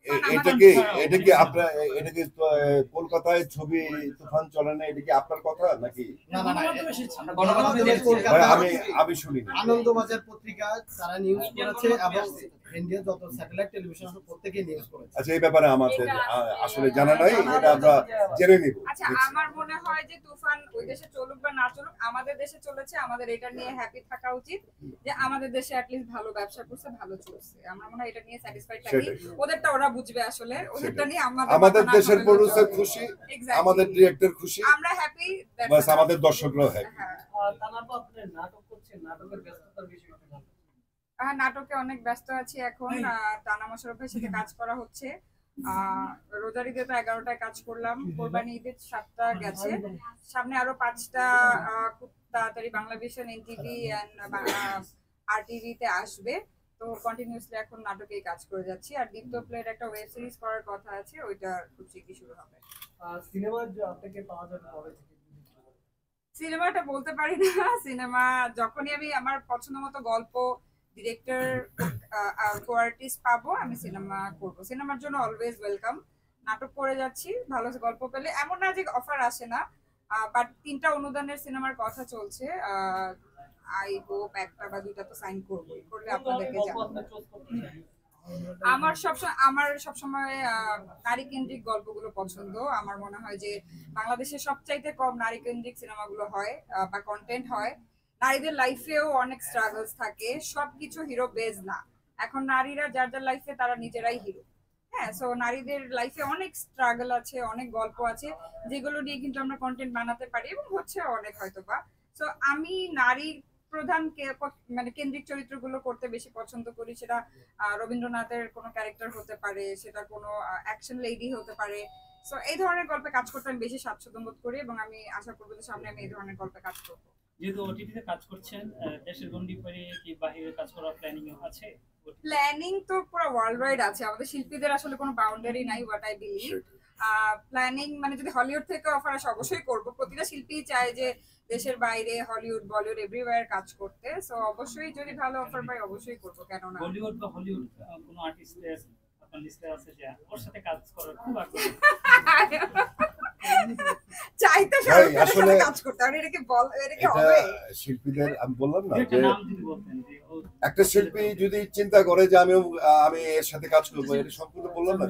তুফান এটা আমাদের কি এটা কি আপনার এটা কি কলকাতায় ছবি তুফান চলে না, এটা কি আপনার কথা নাকি? না না না, গণমাধ্যমে এসেছে। গণমাধ্যমে ভাই কলকাতা আমি শুনিনি। আনন্দবাজার পত্রিকা তারা নিউজ করেছে এবং ইন্ডিয়া যত স্যাটেলাইট টেলিভিশন আছে প্রত্যেকেই নিউজ করেছে। আচ্ছা, এই ব্যাপারে আমাদের এটা আসলে জানা নাই, এটা আমরা জেনে নিব। আচ্ছা, আমার মনে হয় যে তুফান ওই দেশে চলুক বা না চলুক, আমাদের দেশে চলেছে, আমাদের এটা নিয়ে হ্যাপি থাকা উচিত যে আমাদের দেশে অ্যাটলিস্ট ভালো ব্যবসা করছে, ভালো চলছে। আমরা মনে হয় এটা নিয়ে স্যাটিসফাইড থাকি। ওদেরটা ওরা বুঝবে, আসলে ওদেরটা নিয়ে আমাদের দেশের প্রোডিউসার খুশি, আমাদের ডিরেক্টর খুশি, আমরা হ্যাপি, বাস আমাদের দর্শকরাও হ্যাপি। তারপর আপনি নাটক করছেন, নাটকের ব্যস্ততার বিষয় একটু জানতে চাই। নাটকে অনেক ব্যস্ত আছি এখন। তানা মোশাররফ ভাইয়ের সাথে কাজ করা হচ্ছে। রোজার ঈদে তো 11টায় কাজ করলাম, কোরবানি ঈদে 7টা গেছে, সামনে আরো 5টা খুব তাড়াতাড়ি বাংলা ভিশন, এনটিভি আর টিভিতে আসবে। তো কন্টিনিউয়াসলি এখন নাটকেই কাজ করে যাচ্ছি। আর দীপ্ত প্লের একটা ওয়েব সিরিজ করার কথা আছে, ওইটা খুব শীঘ্রই শুরু হবে। সিনেমা যে আপনাকে পাওয়া যাবে কবে থেকে? সিনেমাটা বলতে পারি না। সিনেমা যখনই আমি আমার পছন্দ মতো গল্প, ডিরেক্টর, কো আর্টিস্ট পাবো, আমি সিনেমা করব। সিনেমার জন্য অলওয়েজ ওয়েলকাম। নাটক করে যাচ্ছি, ভালো গল্প পেলে, এমন না যে অফার আসে না, বাট 3টা অনুদানের সিনেমার কথা চলছে। আই হোপ 1টা বা 2টা তো সাইন করবোই, করলে আপনাদেরকে জানাবো। আমার সবসময় নারী কেন্দ্রিক গল্পগুলো পছন্দ। আমার মনে হয় যে বাংলাদেশের সবচাইতে কম নারী কেন্দ্রিক সিনেমাগুলো হয় বা কন্টেন্ট হয়। নারীদের লাইফেও অনেক স্ট্রাগলস থাকে, সবকিছু হিরো বেজ না। এখন নারীরা যার যার লাইফে তারা নিজেরাই হিরো। হ্যাঁ, সো নারীদের লাইফে অনেক স্ট্রাগল আছে, অনেক গল্প আছে, যেগুলো নিয়ে কিন্তু আমরা কন্টেন্ট বানাতে পারি এবং হচ্ছে অনেক হয়তোবা। সো আমি নারী প্রধান মানে কেন্দ্রিক চরিত্রগুলো করতে বেশি পছন্দ করি। সেটা রবীন্দ্রনাথের কোনো ক্যারেক্টার হতে পারে, সেটা কোনো অ্যাকশন লেডি হতে পারে। সো এই ধরনের গল্পে কাজ করতে আমি বেশি স্বাচ্ছন্দ্য বোধ করি এবং আমি আশা করবো যে সামনে আমি এই ধরনের গল্পে কাজ করবো। যেহেতু ওটিটিতে কাজ করছেন, দেশের গন্ডি পেরিয়ে কি বাইরে কাজ করার প্ল্যানিং আছে? প্ল্যানিং তো পুরো ওয়ার্ল্ড ওয়াইড আছে, আমাদের শিল্পীদের আসলে কোনো বাউন্ডারি নাই, হোয়াট আই বিলিভ। প্ল্যানিং মানে যদি হলিউড থেকে অফার আসে অবশ্যই করব। প্রতিটা শিল্পী চায় যে দেশের বাইরে হলিউড, বলিউড, এভরিওয়্যার কাজ করতে। সো অবশ্যই যদি ভালো অফার পাই অবশ্যই করব, কেন না। বলিউড বা হলিউড কোনো আর্টিস্টের আপনার লিস্টে আছে যে ওর সাথে কাজ করার খুব আগ্রহ? চাইতে আসলে কাজ করতে, আর এটা কি হবে? শিল্পীদের আমি বললাম না একটা যে নাম যদি বলতেন যে একটা শিল্পী যদি চিন্তা করে যে আমি এর সাথে কাজ করবো, এটা সম্পূর্ণ বললাম না।